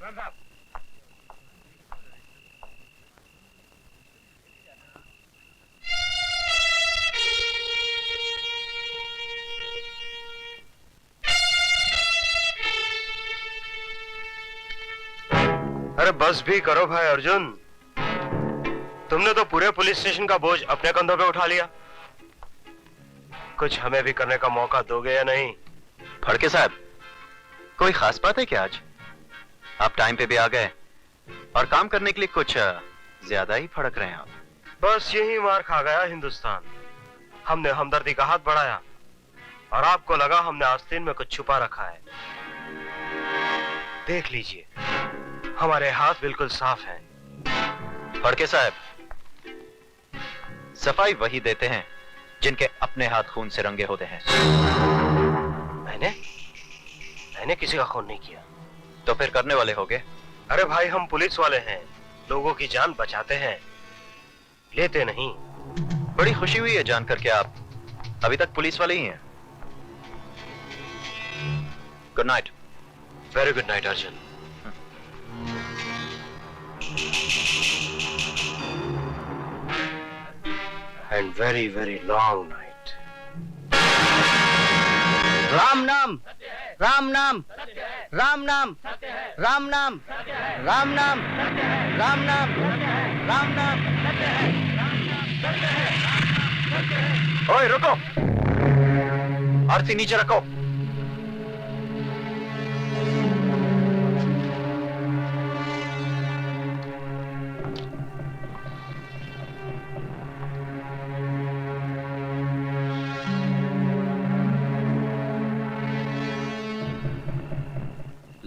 अरे बस भी करो भाई अर्जुन, तुमने तो पूरे पुलिस स्टेशन का बोझ अपने कंधों पे उठा लिया। कुछ हमें भी करने का मौका दोगे या नहीं? फड़के साहब, कोई खास बात है क्या आज? आप टाइम पे भी आ गए और काम करने के लिए कुछ ज्यादा ही फड़क रहे हैं आप। बस यही मार खा गया हिंदुस्तान। हमने हमदर्दी का हाथ बढ़ाया और आपको लगा हमने आस्तीन में कुछ छुपा रखा है। देख लीजिए, हमारे हाथ बिल्कुल साफ हैं। फड़के साहब, सफाई वही देते हैं जिनके अपने हाथ खून से रंगे होते हैं। मैंने किसी का खून नहीं किया। तो फिर करने वाले होगे? अरे भाई, हम पुलिस वाले हैं, लोगों की जान बचाते हैं, लेते नहीं। बड़ी खुशी हुई है जानकर के आप अभी तक पुलिस वाले ही हैं। Good night. Very good night Arjun. And very very long night. Ram नाम, राम नाम, राम नाम, राम नाम, राम नाम, राम नाम, राम नाम। ओए रुको, आरती नीचे रखो।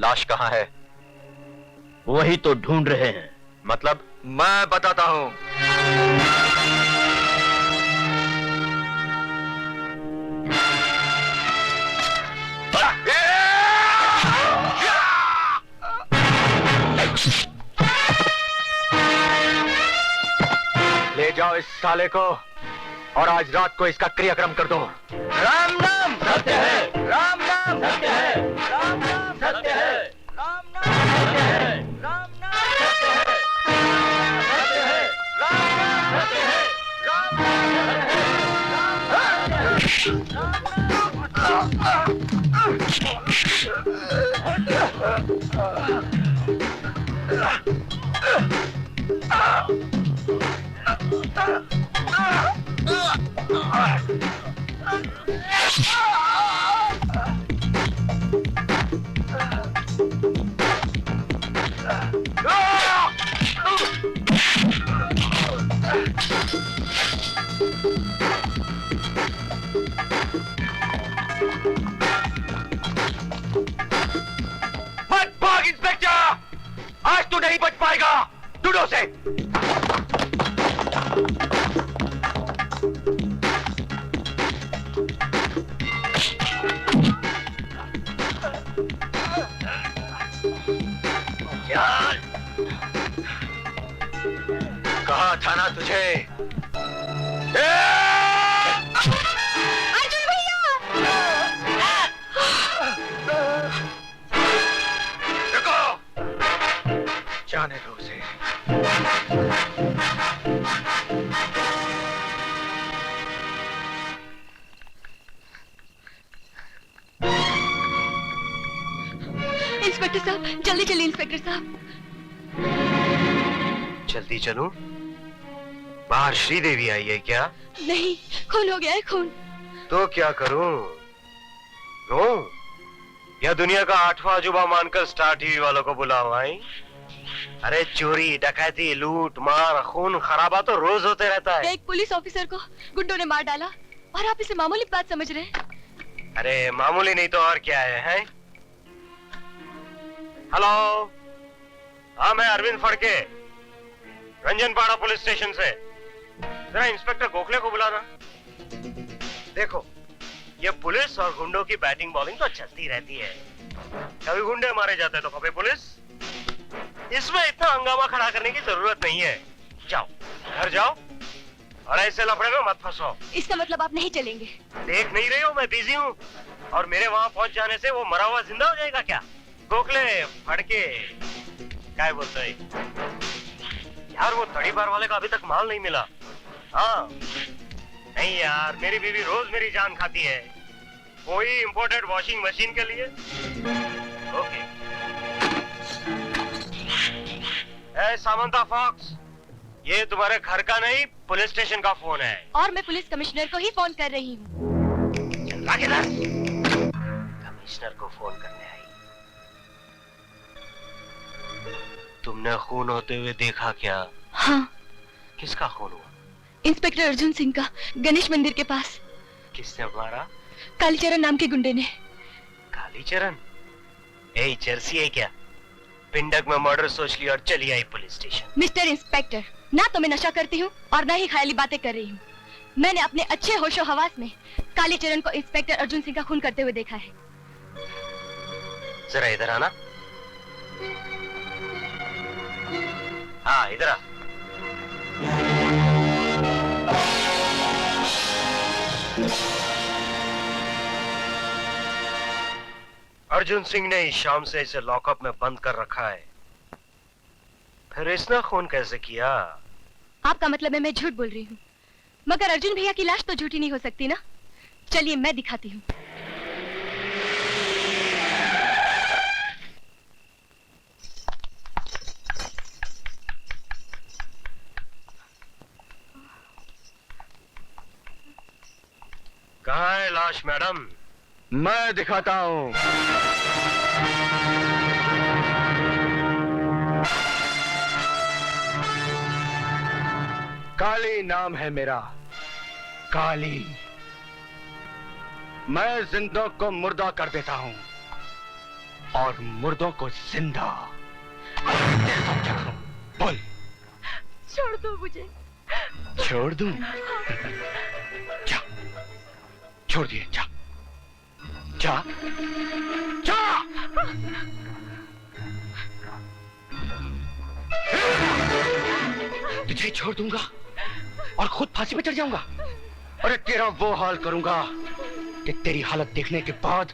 लाश कहाँ है? वही तो ढूंढ रहे हैं। मतलब? मैं बताता हूं। ले जाओ इस साले को और आज रात को इसका क्रियाक्रम कर दो। राम नाम सत्य है, राम नाम सत्य है, राम नाम सत्य है, राम नाम सत्य है, राम नाम सत्य है, सत्य है, राम नाम सत्य है, राम नाम मत भाग इंस्पेक्टर, आज तू नहीं बच पाएगा। ढूंढो से। कहा था ना तुझे? अर्जुन भैया! रुको, जाने दो उसे। इंस्पेक्टर साहब, जल्दी चलिए इंस्पेक्टर साहब। जल्दी चलूं? बाहर श्रीदेवी आई है क्या? नहीं, खून हो गया है, खून। तो क्या करूं? रो? या दुनिया का 8वां अजूबा मानकर स्टार टीवी वालों को बुलाओ? आई? अरे चोरी, डकैती, लूट, मार, खून खराबा तो रोज होते रहता है। एक पुलिस ऑफिसर को गुंडों ने मार डाला और आप इसे मामूली बात समझ रहे हैं। अरे मामूली नहीं तो और क्या है? हेलो, हाँ मैं अरविंद फड़के, रंजनपाड़ा पुलिस स्टेशन से। जरा इंस्पेक्टर गोखले को बुलाना। देखो, ये पुलिस और गुंडों की बैटिंग बॉलिंग तो चलती रहती है। कभी गुंडे मारे जाते हैं तो कभी पुलिस। इसमें इतना हंगामा खड़ा करने की जरूरत नहीं है। जाओ, घर जाओ और ऐसे लफड़े में मत फंसो। इसका मतलब आप नहीं चलेंगे? देख नहीं रही हो मैं बिजी हूँ, और मेरे वहां पहुंच जाने से वो मरा हुआ जिंदा हो जाएगा क्या? गोखले, फड़के, क्या बोलता है यार? वो तड़ी बार वाले का अभी तक माल नहीं मिला। हाँ नहीं यार, मेरी बीवी रोज मेरी जान खाती है। कोई इंपोर्टेड वॉशिंग मशीन के लिए? ओके। ए सामंता फॉक्स, ये तुम्हारे घर का नहीं पुलिस स्टेशन का फोन है। और मैं पुलिस कमिश्नर को ही फोन कर रही हूँ। कमिश्नर को फोन करने आई? तुमने खून होते हुए देखा क्या? हाँ। किसका खून हुआ? इंस्पेक्टर अर्जुन सिंह का, गणेश मंदिर के पास। किसने मारा? कालीचरण नाम के गुंडे ने। कालीचरण? ए जर्सी है क्या? पिंडक में मर्डर सोच लिया और चली आई पुलिस स्टेशन। मिस्टर इंस्पेक्टर, ना तो मैं नशा करती हूँ और ना ही ख्याली बातें कर रही हूँ। मैंने अपने अच्छे होशो हवास में कालीचरण को इंस्पेक्टर अर्जुन सिंह का खून करते हुए देखा है। जरा इधर आना। हाँ इधर आ। अर्जुन सिंह ने इस शाम से इसे लॉकअप में बंद कर रखा है। फिर इसने खून कैसे किया? आपका मतलब है मैं झूठ बोल रही हूँ, मगर अर्जुन भैया की लाश तो झूठी नहीं हो सकती ना। चलिए मैं दिखाती हूँ। कहाँ है लाश मैडम? मैं दिखाता हूँ। काली नाम है मेरा, काली। मैं जिंदों को मुर्दा कर देता हूँ और मुर्दों को जिंदा। बोल। छोड़ दो मुझे। छोड़ दूं? जा, छोड़ दिए। जा जा जा। तुझे छोड़ दूंगा और खुद फांसी पे चढ़ जाऊंगा। अरे तेरा वो हाल करूंगा कि तेरी हालत देखने के बाद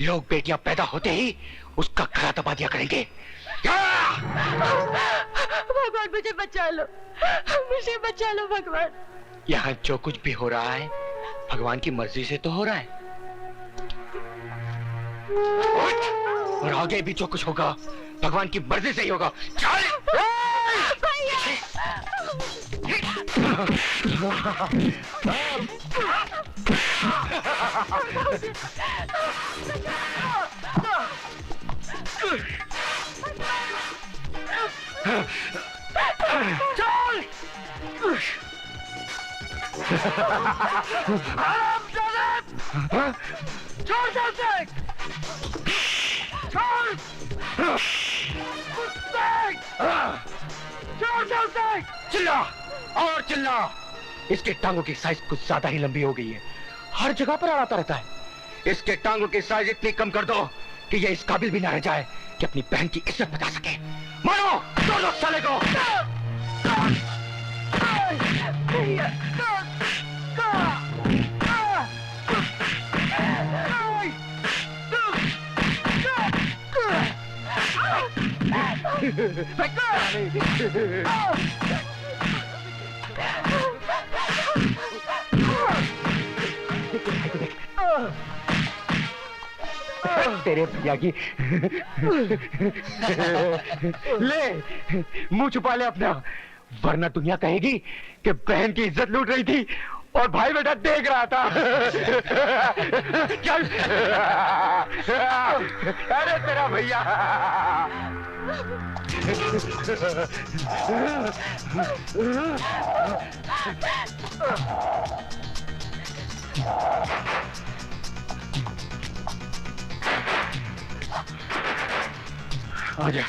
लोग बेटियां पैदा होते ही उसका गला दबा दिया करेंगे। भगवान मुझे बचा लो, मुझे बचा लो भगवान। यहाँ जो कुछ भी हो रहा है भगवान की मर्जी से तो हो रहा है, और आगे भी जो कुछ होगा भगवान की मर्जी से ही होगा। चल। चिल्ला और चिल्ला। इसके टांगों की साइज कुछ ज्यादा ही लंबी हो गई है, हर जगह पर अड़ाता रहता है। इसके टांगों की साइज इतनी कम कर दो कि ये इस काबिल भी ना रह जाए कि अपनी बहन की इज्जत बचा सके। मारो दोनों साले को। तेरे भैया की ले मुंह छुपा ले अपना, वरना दुनिया कहेगी कि बहन की इज्जत लूट रही थी और भाई बेटा देख रहा था। चल। अरे तेरा भैया। आजा।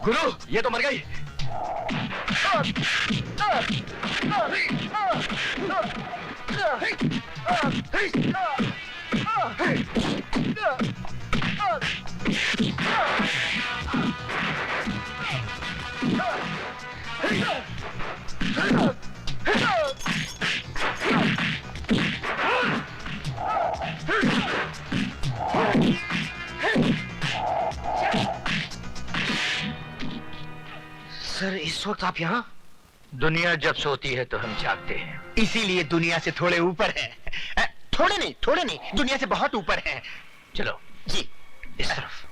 गुरु, ये तो मर गई। सर, इस वक्त आप यहाँ? दुनिया जब सोती है तो हम जागते हैं। इसीलिए दुनिया से थोड़े ऊपर हैं। थोड़े नहीं, दुनिया से बहुत ऊपर हैं। चलो जी, इस तरफ।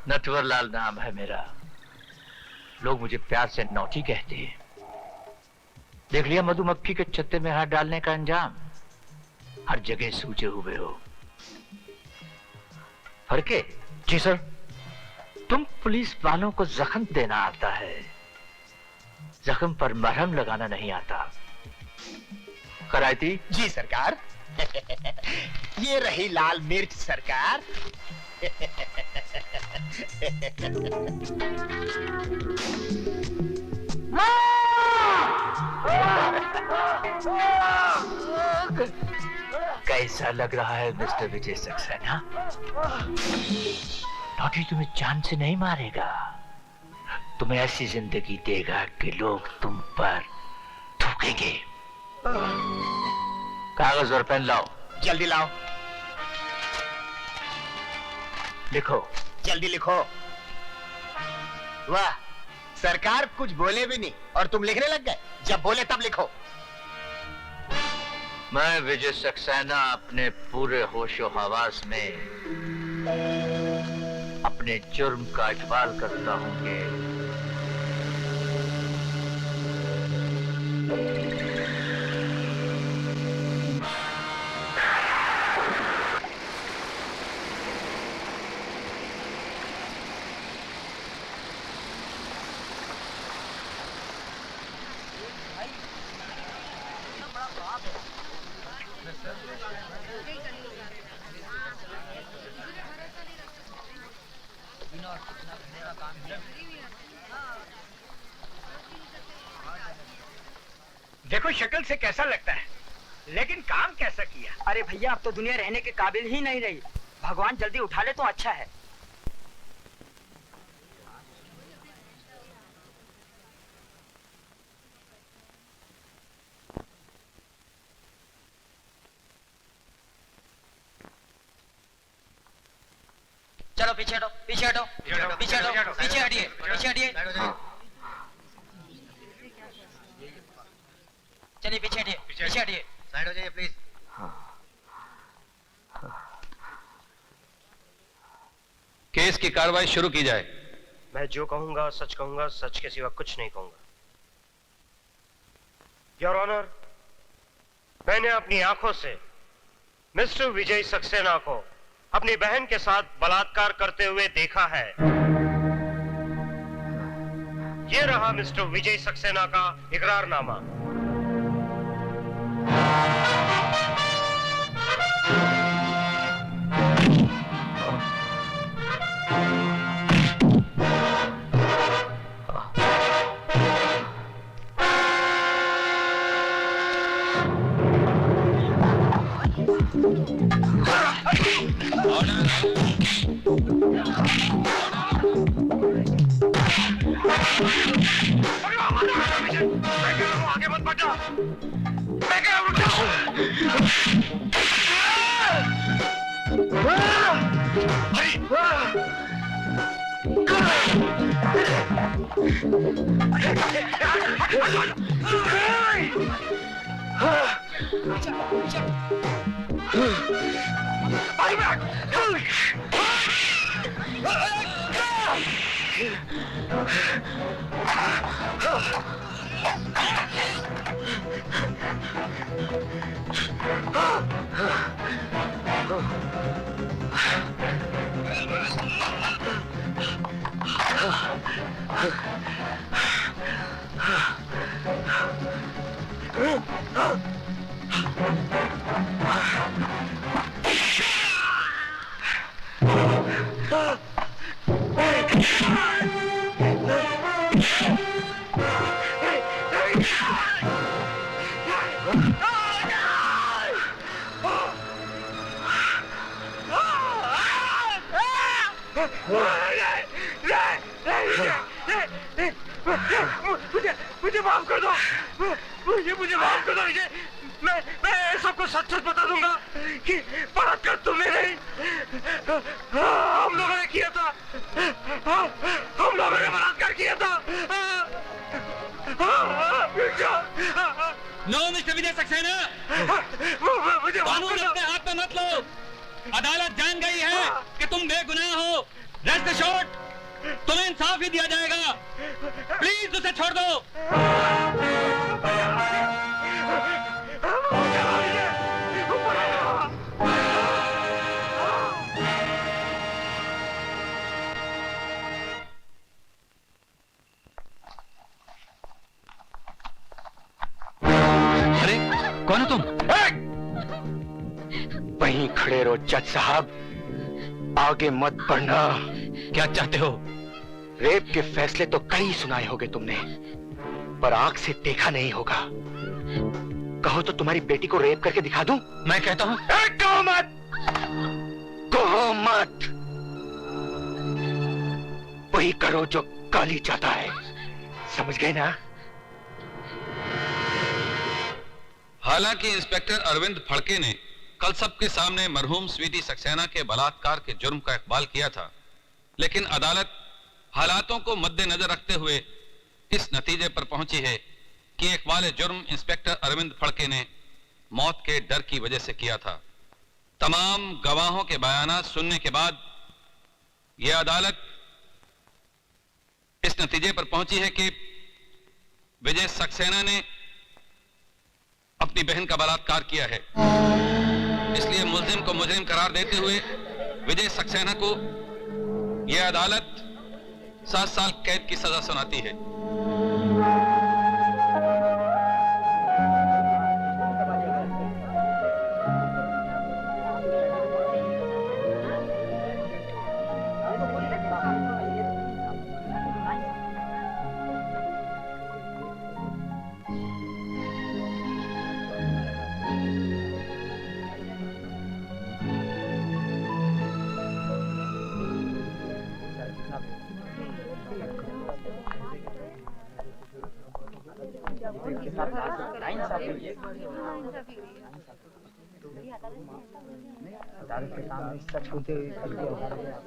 नटवरलाल नाम है मेरा। लोग मुझे प्यार से नौटी कहते हैं। देख लिया मधुमक्खी के छत्ते में हाथ डालने का अंजाम। हर जगह सूचे हुए हो। फड़के। जी सर। तुम पुलिस वालों को जख्म देना आता है, जख्म पर मरहम लगाना नहीं आता। करायती। जी सरकार। ये रही लाल मिर्च सरकार। कैसा लग रहा है मिस्टर विजय सक्सेना? नौटी तुम्हें जान से नहीं मारेगा, तुम्हें ऐसी जिंदगी देगा कि लोग तुम पर थूकेंगे। कागज और पेन लाओ। जल्दी लाओ। लिखो। जल्दी लिखो। वाह, सरकार कुछ बोले भी नहीं और तुम लिखने लग गए। जब बोले तब लिखो। मैं विजय सक्सेना अपने पूरे होशो हवास में अपने जुर्म का इकबाल करता हूं कि देखो शक्ल से कैसा लगता है, लेकिन काम कैसा किया। अरे भैया, अब तो दुनिया रहने के काबिल ही नहीं रही। भगवान जल्दी उठा ले तो अच्छा है। चलो पीछे हटो, पीछे हटो, पीछे हटो, पीछे हटिए, पीछे हटिए। चलिए पीछे हटिए, पीछे हटिए। साइड हो जाइए प्लीज। केस की कार्रवाई शुरू की जाए। मैं जो कहूंगा सच कहूंगा, सच के सिवा कुछ नहीं कहूंगा। योर ऑनर, मैंने अपनी आंखों से मिस्टर विजय सक्सेना को अपनी बहन के साथ बलात्कार करते हुए देखा है। ये रहा मिस्टर विजय सक्सेना का इकरारनामा। आगे मत बढ़ना। मैं क्या रुक जाऊं? मुझे माफ कर दो, मुझे माफ कर दो। मैं सबको सच सच बता दूंगा कि बलात्कार तुमने नहीं, हम लोगों ने किया था, हम लोगों ने बलात्कार किया था। नो मिस्टर विजय सक्सेना, मुझे माफ कानून कर दो। अपने हाथ में मत लो। अदालत जान गई है कि तुम बेगुनाह हो। रेस्ट एश्योर्ड, तुम्हें इंसाफ ही दिया जाएगा। प्लीज उसे छोड़ दो। अरे कौन हो तुम? वहीं खड़े रहो जज साहब, आगे मत बढ़ना। क्या चाहते हो? रेप के फैसले तो कई सुनाए होंगे तुमने, पर आंख से देखा नहीं होगा। कहो तो तुम्हारी बेटी को रेप करके दिखा दूं? मैं कहता हूं कहो मत, कहो मत। वही करो जो काली चाहता है, समझ गए ना? हालांकि इंस्पेक्टर अरविंद फड़के ने कल सबके सामने मरहूम स्वीटी सक्सेना के बलात्कार के जुर्म का इकबाल किया था, लेकिन अदालत हालातों को मद्देनजर रखते हुए इस नतीजे पर पहुंची है कि इकबाल जुर्म इंस्पेक्टर अरविंद फड़के ने मौत के डर की वजह से किया था। तमाम गवाहों के बयानात सुनने के बाद यह अदालत इस नतीजे पर पहुंची है कि विजय सक्सेना ने अपनी बहन का बलात्कार किया है। इसलिए मुल्जिम को मुजरिम करार देते हुए विजय सक्सेना को यह अदालत 7 साल कैद की सजा सुनाती है।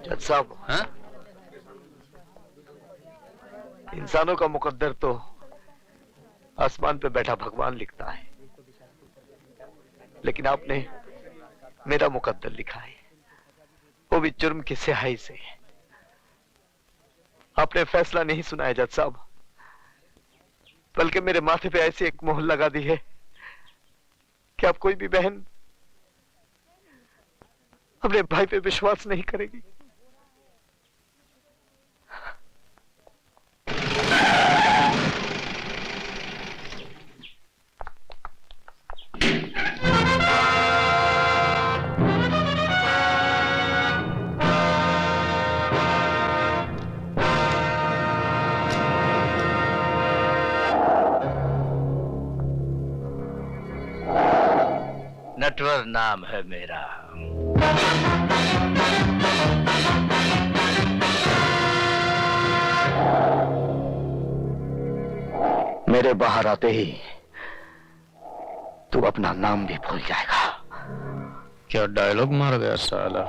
जज साहब, हाँ? इंसानों का मुकद्दर तो आसमान पे बैठा भगवान लिखता है, लेकिन आपने मेरा मुकद्दर लिखा है, वो भी जुर्म की स्याही से। आपने फैसला नहीं सुनाया जज साहब, बल्कि मेरे माथे पे ऐसी एक मोहर लगा दी है कि अब कोई भी बहन अपने भाई पे विश्वास नहीं करेगी। नटवर नाम है मेरा। मेरे बाहर आते ही तू अपना नाम भी भूल जाएगा। क्या डायलॉग मार गया साला।